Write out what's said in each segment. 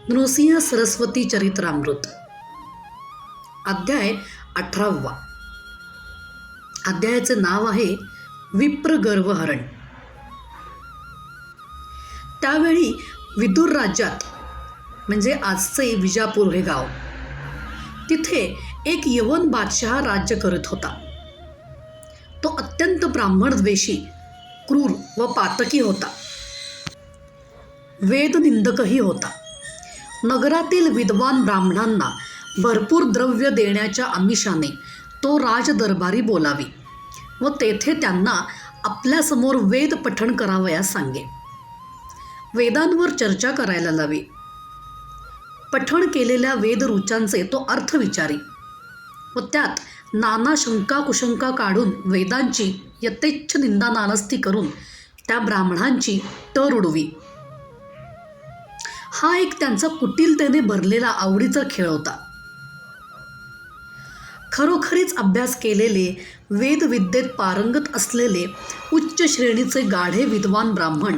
नृसिंह सरस्वती चरित्रामृत अध्याय 18. अध्यायाचे नाव आहे विप्र गर्वहरण. त्यावेळी विदुर राज्यात म्हणजे आजचे विजापूर हे गाव, तिथे एक यवन बादशहा राज्य करत होता. तो अत्यंत ब्राह्मणद्वेषी, क्रूर व पातकी होता. वेदनिंदकही होता. नगरातील विद्वान ब्राह्मणांना भरपूर द्रव्य देण्याच्या आमिषाने तो राजदरबारी बोलावी व तेथे त्यांना आपल्यासमोर वेद पठण करावयास सांगे. वेदांवर चर्चा करायला लावी. पठण केलेल्या वेदरुचांचे तो अर्थ विचारी व त्यात नाना शंका कुशंका काढून वेदांची यथेच्छ निंदा नालस्ती करून त्या ब्राह्मणांची टर उडवी. हा एक त्यांचा कुटिलतेने भरलेला आवडीचा खेळ होता. खरोखरीच अभ्यास केलेले, वेदविद्येत पारंगत असलेले उच्च श्रेणीचे गाढे विद्वान ब्राह्मण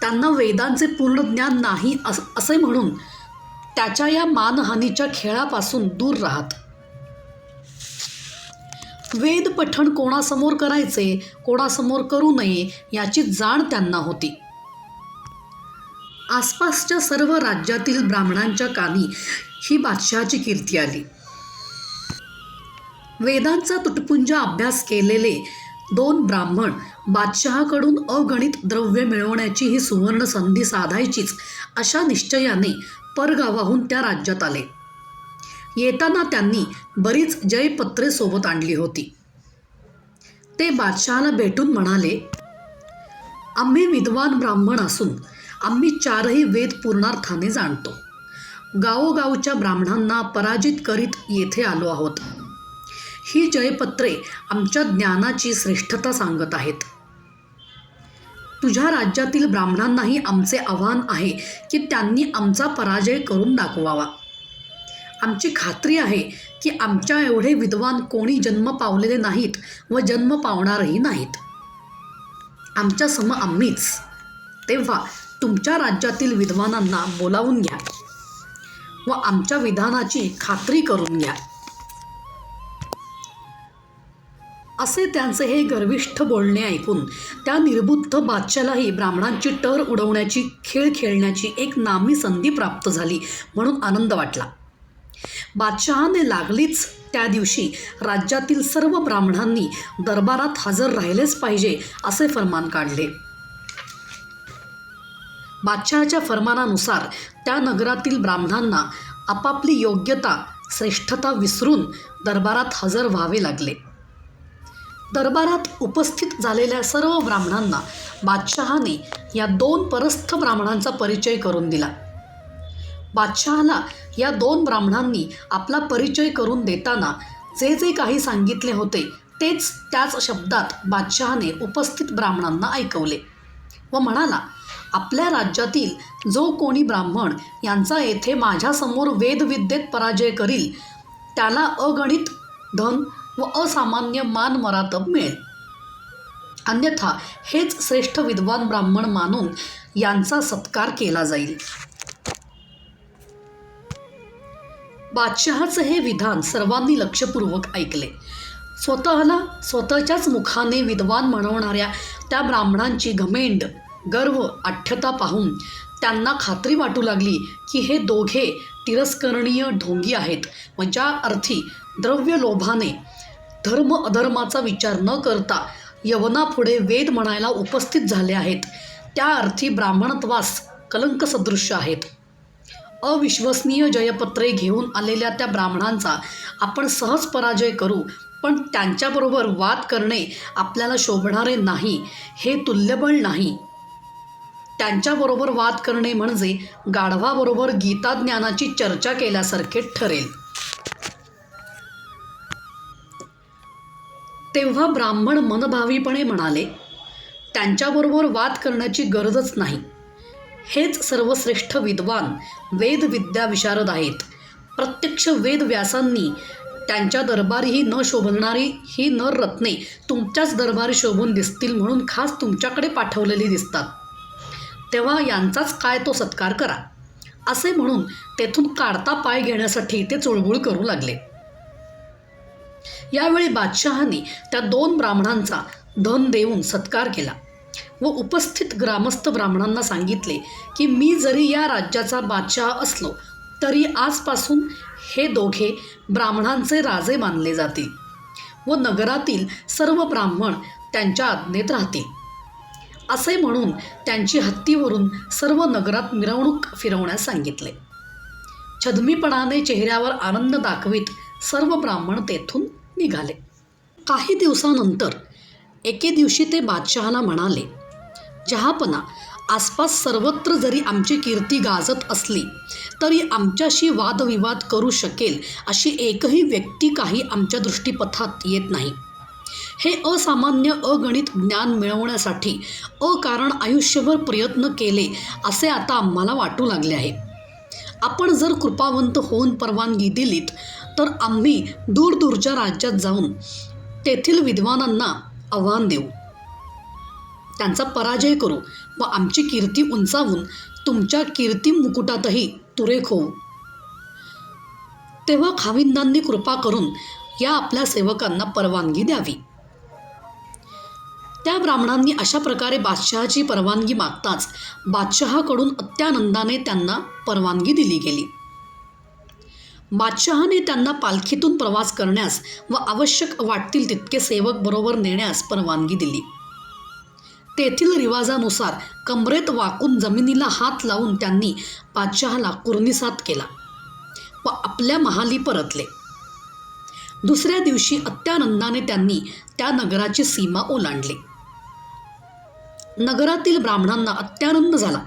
त्यांना वेदांचे पूर्ण ज्ञान नाही असे म्हणून त्याच्या या मानहानीच्या खेळापासून दूर राहत. वेद पठण कोणासमोर करायचे, कोणासमोर करू नये याची जाण त्यांना होती. आसपासच्या सर्व राज्यातील ब्राह्मणांच्या कानी ही बादशहाची कीर्ती आली. वेदांचा तुटपुंज अभ्यास केलेले 2 ब्राह्मण बादशहाकडून अगणित द्रव्य मिळवण्याची ही सुवर्ण संधी साधायचीच अशा निश्चयाने परगावाहून त्या राज्यात आले. येताना त्यांनी बरीच जयपत्रे सोबत आणली होती. ते बादशहाला भेटून म्हणाले, आम्ही विद्वान ब्राह्मण असून आम्ही 4ही वेद पूर्णार्थाने जाणतो. गावोगावच्या ब्राह्मणांना पराजित करीत येथे आलो आहोत. ही जयपत्रे आमच्या ज्ञानाची श्रेष्ठता सांगत आहेत. तुझ्या राज्यातील ब्राह्मणांनाही आमचे आव्हान आहे की त्यांनी आमचा पराजय करून दाखवावा. आमची खात्री आहे की आमच्या एवढे विद्वान कोणी जन्म पावलेले नाहीत व जन्म पावणारही नाहीत. आमच्या सम आम्हीच. तेव्हा तुमच्या राज्यातील विद्वानांना बोलावून घ्या व आमच्या विधानाची खात्री करून घ्या. असे त्यांचे हे गर्विष्ठ बोलणे ऐकून त्या निर्बुद्ध बादशालाही ब्राह्मणांची टर उडवण्याची, खेळ खेळण्याची एक नामी संधी प्राप्त झाली म्हणून आनंद वाटला. बादशहाने लागलीच त्या दिवशी राज्यातील सर्व ब्राह्मणांनी दरबारात हजर राहिलेच पाहिजे असे फरमान काढले. बादशहाच्या फरमानानुसार त्या नगरातील ब्राह्मणांना आपापली योग्यता, श्रेष्ठता विसरून दरबारात हजर व्हावे लागले. दरबारात उपस्थित झालेल्या सर्व ब्राह्मणांना बादशहाने या 2 परस्थ ब्राह्मणांचा परिचय करून दिला. बादशहाला या 2 ब्राह्मणांनी आपला परिचय करून देताना जे जे काही सांगितले होते तेच त्याच शब्दात बादशहाने उपस्थित ब्राह्मणांना ऐकवले व म्हणाला, आपल्या राज्यातील जो कोणी ब्राह्मण यांचा येथे माझ्यासमोर वेदविद्येत पराजय करील त्याला अगणित धन व असामान्य मान मरातब मिळेल. अन्यथा हेच श्रेष्ठ विद्वान ब्राह्मण मानून यांचा सत्कार केला जाईल. बादशहाचे हे विधान सर्वांनी लक्षपूर्वक ऐकले. स्वतःच्याच मुखाने विद्वान म्हणवणाऱ्या त्या ब्राह्मणांची घमेंड, गर्व, आठ्यता पाहून त्यांना खात्री वाटू लागली की हे दोघे तिरस्करणीय ढोंगी आहेत व ज्या अर्थी द्रव्य लोभाने धर्म अधर्माचा विचार न करता यवनापुढे वेद म्हणायला उपस्थित झाले आहेत, त्या अर्थी ब्राह्मणत्वास कलंक सदृश्य आहेत. अविश्वसनीय जयपत्रे घेऊन आलेल्या त्या ब्राह्मणांचा आपण सहज पराजय करू, पण त्यांच्याबरोबर वाद करणे आपल्याला शोभणारे नाही, हे तुल्यबळ नाही. त्यांच्याबरोबर वाद करणे म्हणजे गाढवाबरोबर गीताज्ञानाची चर्चा केल्यासारखे ठरेल. तेव्हा ब्राह्मण मनभावीपणे म्हणाले, त्यांच्याबरोबर वाद करण्याची गरजच नाही. हेच सर्वश्रेष्ठ विद्वान, वेदविद्या विशारद आहेत. प्रत्यक्ष वेदव्यासांनी त्यांच्या दरबारीही न शोभणारी ही नर रत्ने तुमच्याच दरबारी शोभून दिसतील म्हणून खास तुमच्याकडे पाठवलेली दिसतात. तेव्हा यांचाच काय तो सत्कार करा. असे म्हणून तेथून काढता पाय घेण्यासाठी ते चुळबुळ करू लागले. यावेळी बादशहाने त्या 2 ब्राह्मणांचा धन देऊन सत्कार केला व उपस्थित ग्रामस्थ ब्राह्मणांना सांगितले की मी जरी या राज्याचा बादशहा असलो तरी आजपासून हे दोघे ब्राह्मणांचे राजे मानले जातील व नगरातील सर्व ब्राह्मण त्यांच्या आज्ञेत राहतील. असे म्हणून त्यांची हत्तीवरून सर्व नगरात मिरवणूक फिरवण्यास सांगितले. छद्मीपणाने चेहऱ्यावर आनंद दाखवित सर्व ब्राह्मण तेथून निघाले. काही दिवसानंतर एके दिवशी ते बादशहाला म्हणाले, जहापना, आसपास सर्वत्र जरी आमची कीर्ती गाजत असली तरी आमच्याशी वादविवाद करू शकेल अशी एकही व्यक्ती काही आमच्या दृष्टीपथात येत नाही. हे असामान्य अगणित ज्ञान मिळवण्यासाठी अकारण आयुष्यभर प्रयत्न केले असे आता आम्हाला वाटू लागले आहे. आपण जर कृपावंत होऊन परवानगी दिलीत तर आम्ही दूरदूरच्या राज्यात जाऊन तेथील विद्वानांना आव्हान देऊ, त्यांचा पराजय करू व आमची कीर्ती उंचावून तुमच्या कीर्ती मुकुटातही तुरेख होऊ. तेव्हा खाविंदांनी कृपा करून या आपल्या सेवकांना परवानगी द्यावी. त्या ब्राह्मणांनी अशा प्रकारे बादशहाची परवानगी मागताच बादशहाकडून अत्यानंदाने त्यांना परवानगी दिली गेली. बादशहाने त्यांना पालखीतून प्रवास करण्यास व आवश्यक वाटतील तितके सेवक बरोबर नेण्यास परवानगी दिली. तेथील रिवाजानुसार कमरेत वाकून जमिनीला हात लावून त्यांनी बादशहाला कुर्निसात केला व आपल्या महाली परतले. दुसऱ्या दिवशी अत्यानंदाने त्यांनी त्या नगराची सीमा ओलांडली. नगरातील ब्राह्मणांना अत्यानंद झाला.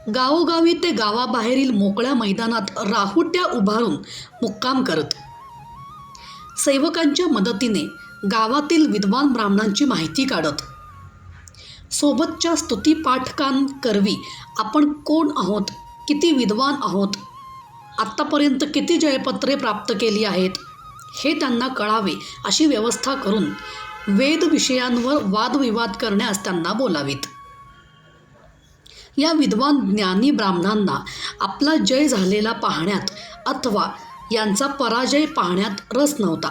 गावोगावी ते गावाबाहेरील मोकळ्या मैदानात राहुट्या उभारून मुक्काम करत सेवकांच्या मदतीने गावातील विद्वान ब्राह्मणांची माहिती काढत सोबतच्या स्तुतिपाठकांकरवी आपण कोण आहोत, किती विद्वान आहोत, आत्तापर्यंत किती जयपत्रे प्राप्त केली आहेत हे त्यांना कळावे अशी व्यवस्था करून वेद विषयांवर वादविवाद करण्यास त्यांना बोलावीत. या विद्वान ज्ञानी ब्राह्मणांना आपला जय झालेला पाहण्यात अथवा यांचा पराजय पाहण्यात रस नव्हता.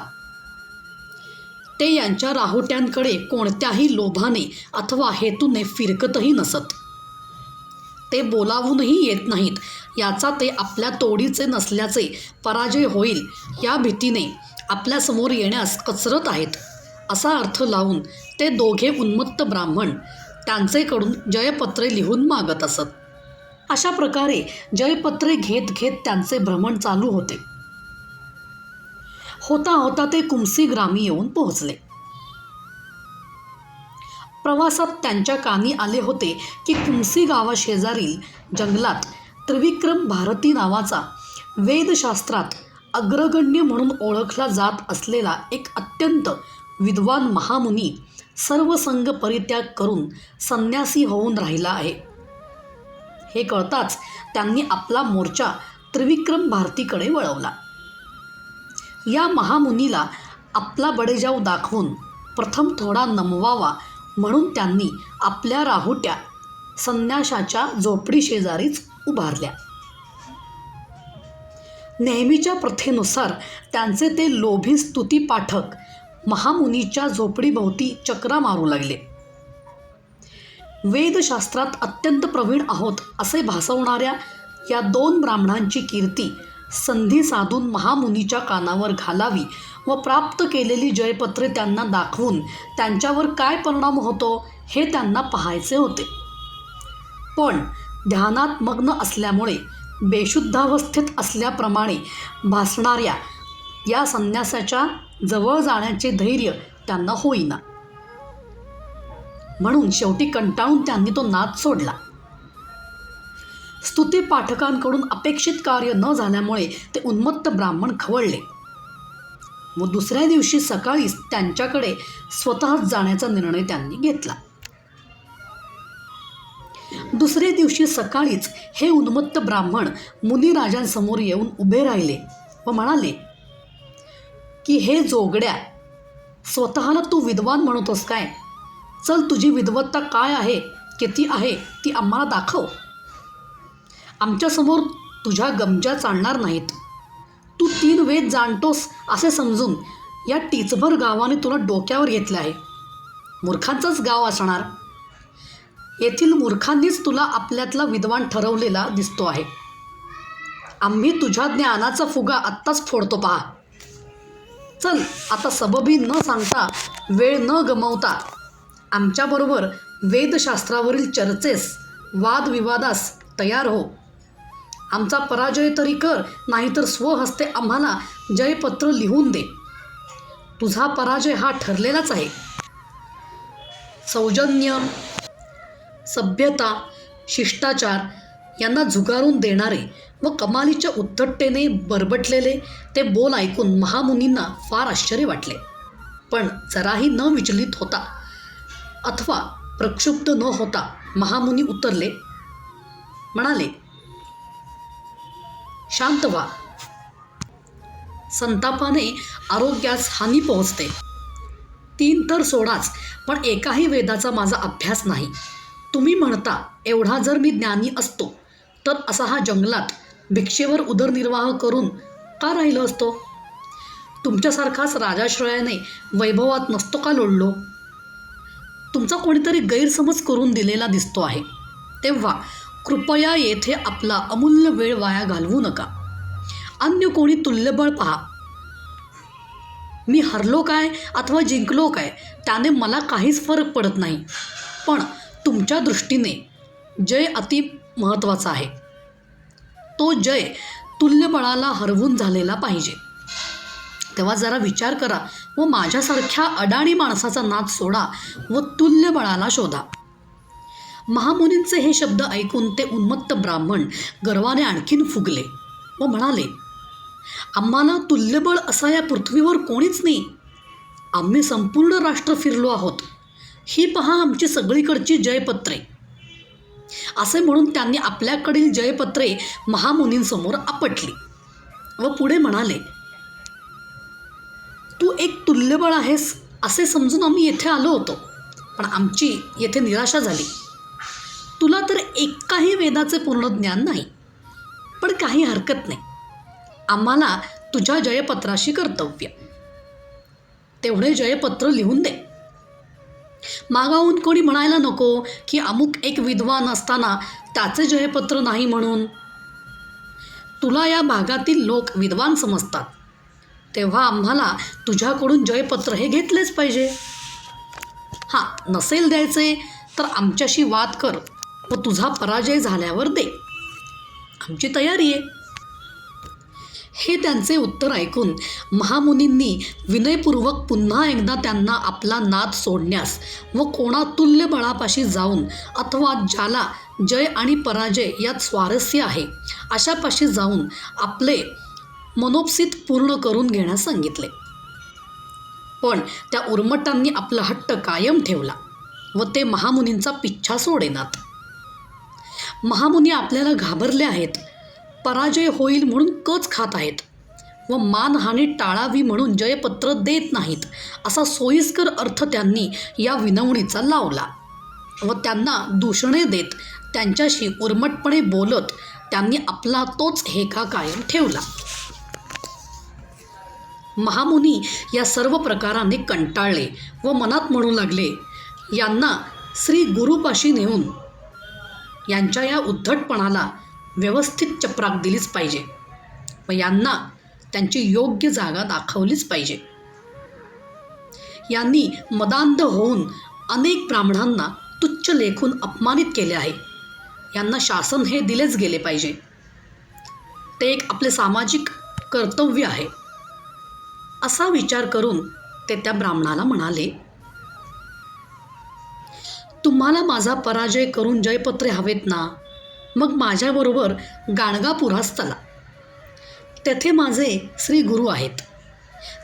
ते यांच्या राहुट्यांकडे कोणत्याही लोभाने अथवा हेतूने फिरकतही नसत. ते बोलावूनही येत नाहीत. याचा ते आपल्या तोडीचे नसल्याचे पराजय होईल या भीतीने आपल्यासमोर येण्यास कचरत आहेत असा अर्थ लावून ते दोघे उन्मत्त ब्राह्मण त्यांचेकडून जयपत्रे लिहून मागत असत. अशा प्रकारे जयपत्रे घेत घेत त्यांचे भ्रमण चालू होते. होता होता ते कुमसी ग्रामी येऊन पोहोचले. प्रवासात त्यांच्या कानी आले होते की कुमसी गावाशेजारील जंगलात त्रिविक्रम भारती नावाचा वेदशास्त्रात अग्रगण्य म्हणून ओळखला जात असलेला एक अत्यंत विद्वान महामुनी सर्व संग परित्याग करून संन्यासी होऊन राहिला आहे. हे कळताच त्यांनी आपला मोर्चा त्रिविक्रम भारतीकडे वळवला. या महामुनीला आपला बडेजाव दाखवून प्रथम थोडा नमवावा म्हणून त्यांनी आपल्या राहुट्या संन्याशाच्या झोपडी शेजारीच उभारल्या. नेहमीच्या प्रथेनुसार त्यांचे ते लोभी स्तुतिपाठक महामुनीच्या झोपडीभोवती चक्रा मारू लागले. वेदशास्त्रात अत्यंत प्रवीण आहोत असे भासवणाऱ्या या 2 ब्राह्मणांची कीर्ती संधी साधून महामुनीच्या कानावर घालावी व प्राप्त केलेली जयपत्रे त्यांना दाखवून त्यांच्यावर काय परिणाम होतो हे त्यांना पाहायचे होते. पण ध्यानात मग्न असल्यामुळे बेशुद्धावस्थेत असल्याप्रमाणे भासणाऱ्या या संन्यासाच्या जवळ जाण्याचे धैर्य त्यांना होईना. म्हणून शेवटी कंटाळून त्यांनी तो नाद सोडला. स्तुतिपाठकांकडून अपेक्षित कार्य न झाल्यामुळे ते उन्मत्त ब्राह्मण खवळले व दुसऱ्या दिवशी सकाळीच त्यांच्याकडे स्वतःच जाण्याचा निर्णय त्यांनी घेतला. दुसऱ्या दिवशी सकाळीच हे उन्मत्त ब्राह्मण मुनिराजांसमोर येऊन उभे राहिले व म्हणाले की हे जोगड्या, स्वतःला तू विद्वान म्हणतोस काय? चल, तुझी विद्वत्ता काय आहे, किती आहे ती आम्हाला दाखव. आमच्यासमोर तुझ्या गमजा चालणार नाहीत. तू 3 वेद जाणतोस असे समजून या टीचभर गावाने तुला डोक्यावर घेतले आहे. मूर्खांचंच गाव असणार. येथील मूर्खांनीच तुला आपल्यातला विद्वान ठरवलेला दिसतो आहे. आम्ही तुझ्या ज्ञानाचा फुगा आत्ताच फोडतो पहा. चल आता सबबी न सांगता, वेळ न गमावता आमच्याबरोबर वेदशास्त्रावरील चर्चेस, वादविवादास तयार हो. आमचा पराजय तरी कर, नाहीतर स्वहस्ते आम्हाला जयपत्र लिहून दे. तुझा पराजय हा ठरलेलाच आहे. सौजन्य, सभ्यता, शिष्टाचार यांना झुगारून देणारे व कमालीच्या उद्धटतेने बरबटलेले ते बोल ऐकून महामुनींना फार आश्चर्य वाटले. पण जराही न विचलित होता अथवा प्रक्षुब्ध न होता महामुनी उतरले. म्हणाले, शांत व्हा. संतापाने आरोग्यास हानी पोहोचते. 3 तर सोडाच, पण एकाही वेदाचा माझा अभ्यास नाही. तुम्ही म्हणता एवढा जर मी ज्ञानी असतो तर असा हा जंगलात भिक्षेवर उदरनिर्वाह करून का राहिलो असतो? तुमच्यासारखाच राजाश्रयाने वैभवात नसतो का लोळलो? तुमचा कोणीतरी गैरसमज करून दिलेला दिसतो आहे. तेव्हा कृपया येथे आपला अमूल्य वेळ वाया घालवू नका. अन्य कोणी तुल्यबळ पहा. मी हरलो काय अथवा जिंकलो काय त्याने मला काहीच फरक पडत नाही. पण तुमच्या दृष्टीने जय अति महत्त्वाचा आहे. तो जय तुल्यबळाला हरवून झालेला पाहिजे. तेव्हा जरा विचार करा व माझ्यासारख्या अडाणी माणसाचा नाद सोडा व तुल्यबळाला शोधा. महामुनींचे हे शब्द ऐकून ते उन्मत्त ब्राह्मण गर्वाने आणखीन फुगले व म्हणाले, आम्हाला तुल्यबळ असा या पृथ्वीवर कोणीच नाही. आम्ही संपूर्ण राष्ट्र फिरलो आहोत. ही पहा आमची सगळीकडची जयपत्रे. असे म्हणून त्यांनी आपल्याकडील जयपत्रे महामुनींसमोर आपटली व पुढे म्हणाले, तू एक तुल्यबळ आहेस असे समजून आम्ही येथे आलो होतो, पण आमची येथे निराशा झाली. तुला तर एकाही वेदाचे पूर्ण ज्ञान नाही. पण काही हरकत नाही, आम्हाला तुझ्या जयपत्राशी कर्तव्य. तेवढे जयपत्र लिहून दे. मागाहून कोणी म्हणायला नको की अमुक एक विद्वान असताना त्याचे जयपत्र नाही म्हणून. तुला या भागातील लोक विद्वान समजतात, तेव्हा आम्हाला तुझ्याकडून जयपत्र हे घेतलेच पाहिजे. हां, नसेल द्यायचे तर आमच्याशी वाद कर व तुझा पराजय झाल्यावर दे. आमची तयारी आहे. हे त्यांचे उत्तर ऐकून महामुनींनी विनयपूर्वक पुन्हा एकदा त्यांना आपला नाद सोडण्यास व कोणा तुल्य बळापाशी जाऊन अथवा ज्याला जय आणि पराजय यात स्वारस्य आहे अशापाशी जाऊन आपले मनोपसित पूर्ण करून घेण्यास सांगितले. पण त्या उर्मटांनी आपला हट्ट कायम ठेवला व ते महामुनींचा पिच्छा सोडेनात. महामुनी आपल्याला घाबरले आहेत, पराजय होईल म्हणून कच खात आहेत व मानहानी टाळावी म्हणून जयपत्र देत नाहीत असा सोयीस्कर अर्थ त्यांनी या विनवणीचा लावला व त्यांना दूषणे देत त्यांच्याशी उर्मटपणे बोलत त्यांनी आपला तोच हेका कायम ठेवला. महामुनी या सर्व प्रकाराने कंटाळले व मनात म्हणू लागले, यांना श्री गुरुपाशी नेऊन यांच्या या उद्धटपणाला व्यवस्थित चपराक दिलीच पाहिजे व यांना त्यांची योग्य जागा दाखवलीच पाहिजे. यांनी मदांध होऊन अनेक ब्राह्मणांना तुच्छ लेखून अपमानित केले आहे. यांना शासन हे दिलेच गेले पाहिजे. ते एक आपले सामाजिक कर्तव्य आहे. असा विचार करून ते त्या ब्राह्मणाला म्हणाले, तुम्हाला माझा पराजय करून जयपत्रे हवेत ना, मग माझ्याबरोबर गाणगापुरास चला. तेथे माझे श्री गुरु आहेत.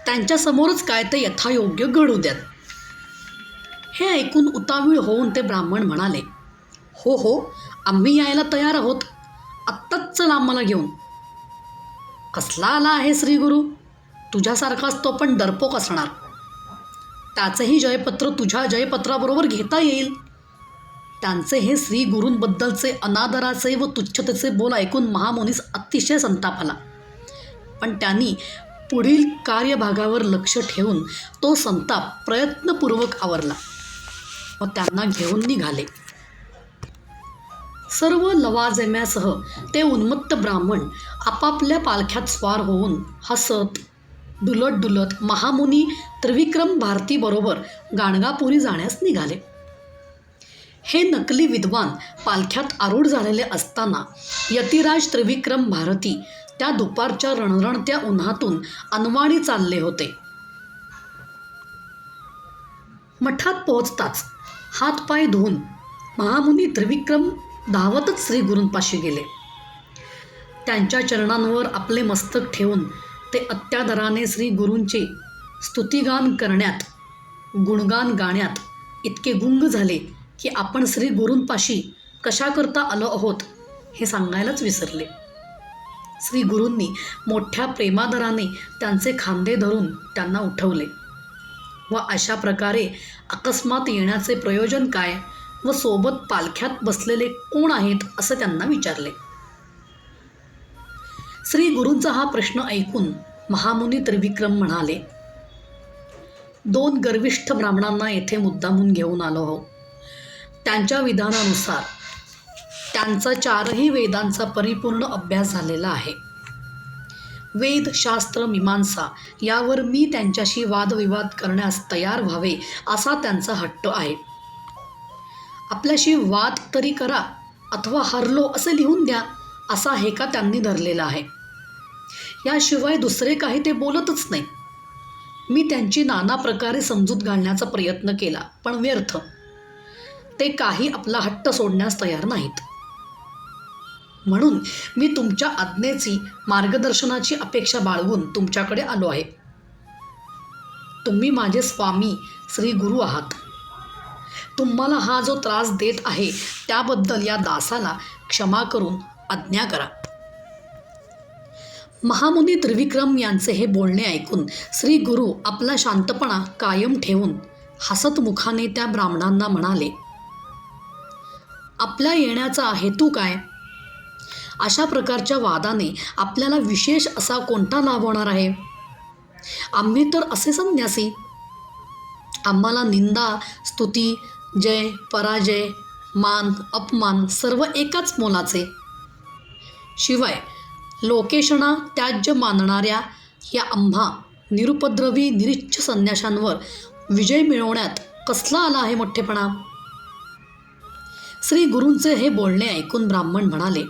त्यांच्यासमोरच काय ते यथायोग्य घडू द्यात. हे ऐकून उतावीळ होऊन ते ब्राह्मण म्हणाले, हो हो, आम्ही यायला तयार आहोत. आत्ताच चल आम्हाला घेऊन. कसला आला आहे श्रीगुरू? तुझ्यासारखाच तो पण डरपोक असणार. त्याचेही जयपत्र तुझ्या जयपत्राबरोबर घेता येईल. त्यांचे हे श्री गुरूंबद्दलचे अनादराचे व तुच्छतेचे बोल ऐकून महामुनीस अतिशय संताप आला. पण त्यांनी पुढील कार्यभागावर लक्ष ठेवून तो संताप प्रयत्नपूर्वक आवरला व त्यांना घेऊन निघाले. सर्व लवाजम्यासह ते उन्मत्त ब्राह्मण आपापल्या पालख्यात स्वार होऊन हसत डुलत डुलत महामुनी त्रिविक्रम भारतीबरोबर गाणगापुरी जाण्यास निघाले. हे नकली विद्वान पालख्यात आरूढ झालेले असताना यतिराज त्रिविक्रम भारती त्या दुपारच्या रणरणत्या उन्हातून अनवाणी चालले होते. मठात पोहोचताच हातपाय धुवून महामुनी त्रिविक्रम धावतच श्री गुरूंपाशी गेले. त्यांच्या चरणांवर आपले मस्तक ठेवून ते अत्यादराने श्री गुरूंचे स्तुतिगान करण्यात गुणगान गाण्यात इतके गुंग झाले की आपण श्री गुरूंपाशी कशाकरता आलो आहोत हे सांगायलाच विसरले. श्री गुरूंनी मोठ्या प्रेमादराने त्यांचे खांदे धरून त्यांना उठवले व अशा प्रकारे अकस्मात येण्याचे प्रयोजन काय व सोबत पालख्यात बसलेले कोण आहेत असं त्यांना विचारले. श्री गुरूंचा हा प्रश्न ऐकून महामुनी त्रिविक्रम म्हणाले, 2 गर्विष्ठ ब्राह्मणांना येथे मुद्दामून घेऊन आलो आहोत. त्यांच्या विधानानुसार त्यांचा 4ही वेदांचा परिपूर्ण अभ्यास झालेला आहे. वेद, शास्त्र, मीमांसा यावर मी त्यांच्याशी वादविवाद करण्यास तयार व्हावे असा त्यांचा हट्ट आहे. आपल्याशी वाद तरी करा अथवा हरलो असे लिहून द्या असा हेका त्यांनी धरलेला आहे. याशिवाय दुसरे काही ते बोलतच नाही. मी त्यांची नाना प्रकारे समजूत घालण्याचा प्रयत्न केला पण व्यर्थ. ते काही आपला हट्ट सोडण्यास तयार नाहीत. म्हणून मी तुमच्या आज्ञेची मार्गदर्शनाची अपेक्षा बाळगून तुमच्याकडे आलो आहे. तुम्ही माझे स्वामी श्री गुरु आहात. तुम्हाला हा जो त्रास देत आहे त्याबद्दल या दासाला क्षमा करून आज्ञा करा. महामुनी त्रिविक्रम यांचे हे बोलणे ऐकून श्री गुरु आपला शांतपणा कायम ठेवून हसत मुखाने त्या ब्राह्मणांना म्हणाले, आपल्या येण्याचा हेतू काय? अशा प्रकारच्या वादाने आपल्याला विशेष असा कोणता लाभ होणार आहे? आम्ही तर असे संन्यासी. आम्हाला निंदा, स्तुती, जय, पराजय, मान, अपमान सर्व एकाच मोलाचे. शिवाय लोकेशणा त्याज्य मानणाऱ्या या आम्हा निरुपद्रवी निरीच्छ संन्याशांवर विजय मिळवण्यात कसला आला आहे मोठेपणा? श्री गुरूंचे हे बोलणे ऐकून ब्राह्मण म्हणाले,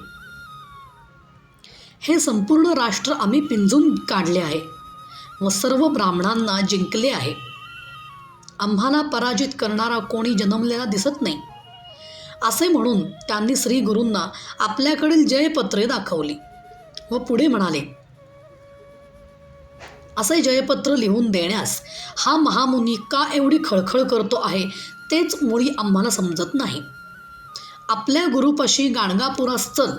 हे संपूर्ण राष्ट्र आम्ही पिंजून काढले आहे व सर्व ब्राह्मणांना जिंकले आहे. आम्हाला पराजित करणारा कोणी जन्मलेला दिसत नाही. असे म्हणून त्यांनी श्री गुरूंना आपल्याकडील जयपत्रे दाखवली व पुढे म्हणाले, असे जयपत्र लिहून देण्यास हा महामुनी का एवढी खळखळ करतो आहे तेच मुळी आम्हाला समजत नाही. आपल्या गुरुपाशी गाणगापुरास चल,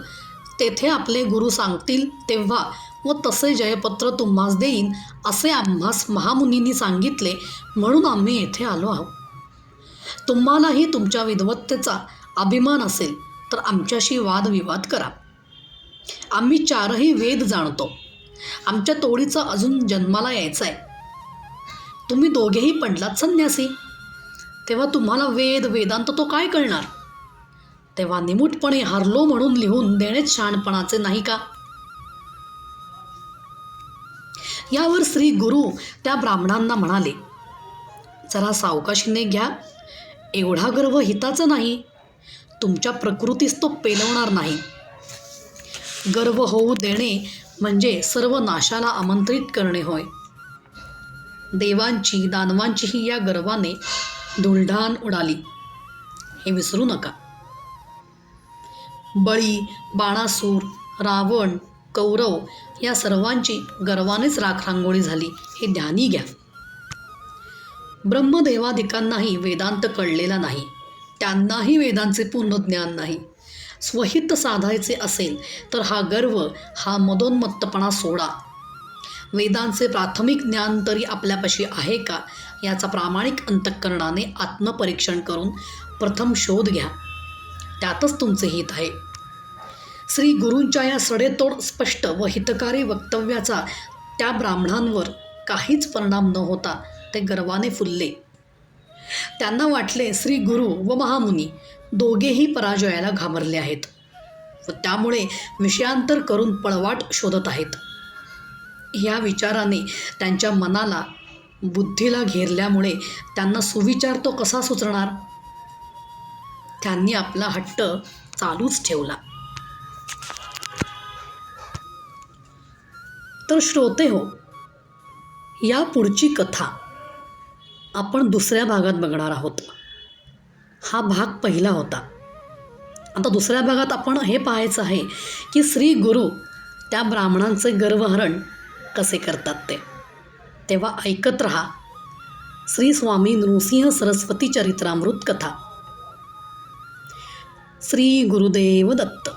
तेथे आपले गुरु सांगतील तेव्हा व तसे जयपत्र तुम्हास देईन असे आम्हास महामुनींनी सांगितले म्हणून आम्ही येथे आलो आहोत. तुम्हालाही तुमच्या विद्वत्तेचा अभिमान असेल तर आमच्याशी वादविवाद करा. आम्ही 4ही वेद जाणतो. आमच्या तोडीचा अजून जन्माला यायचा आहे. तुम्ही दोघेही पडलात संन्यासी. तेव्हा तुम्हाला वेद वेदांत तो काय कळणार? तेव्हा निमूटपणे हरलो म्हणून लिहून देणेच शहाणपणाचे नाही का? यावर श्री गुरु त्या ब्राह्मणांना म्हणाले, जरा सावकाशीने घ्या. एवढा गर्व हिताचा नाही. तुमच्या प्रकृतीस तो पेलवणार नाही. गर्व होऊ देणे म्हणजे सर्व नाशाला आमंत्रित करणे होय. देवांची दानवांचीही या गर्वाने धुळधाण उडाली हे विसरू नका. बळी, बाणासूर, रावण, कौरव या सर्वांची गर्वानेच राखरांगोळी झाली हे ध्यानी घ्या. ब्रह्मदेवादिकांनाही वेदांत कळलेला नाही. त्यांनाही वेदांचे पूर्ण ज्ञान नाही. स्वहित साधायचे असेल तर हा गर्व, हा मदोन्मत्तपणा सोडा. वेदांचे प्राथमिक ज्ञान तरी आपल्यापाशी आहे का याचा प्रामाणिक अंतःकरणाने आत्मपरीक्षण करून प्रथम शोध घ्या. त्यातच तुमचे हित आहे. श्री गुरूंच्या या सडेतोड स्पष्ट व हितकारी वक्तव्याचा त्या ब्राह्मणांवर काहीच परिणाम न होता ते गर्वाने फुलले. त्यांना वाटले श्री गुरु व महामुनी दोघेही पराजयाला घाबरले आहेत व त्यामुळे विषयांतर करून पळवाट शोधत आहेत. या विचाराने त्यांच्या मनाला बुद्धीला घेरल्यामुळे त्यांना सुविचार तो कसा सुचणार. त्यांनी आपला हट्ट चालूच ठेवला. तर श्रोते हो, या पुढची कथा आपण दुसऱ्या भागात बघणार आहोत. हा भाग पहिला होता. आता दुसऱ्या भागात आपण हे पाहायचं आहे की श्री गुरु त्या ब्राह्मणांचे गर्वहरण कसे करतात ते. तेव्हा ऐकत रहा श्री स्वामी नृसिंह सरस्वती चरित्रामृत कथा. श्री गुरुदेव दत्त.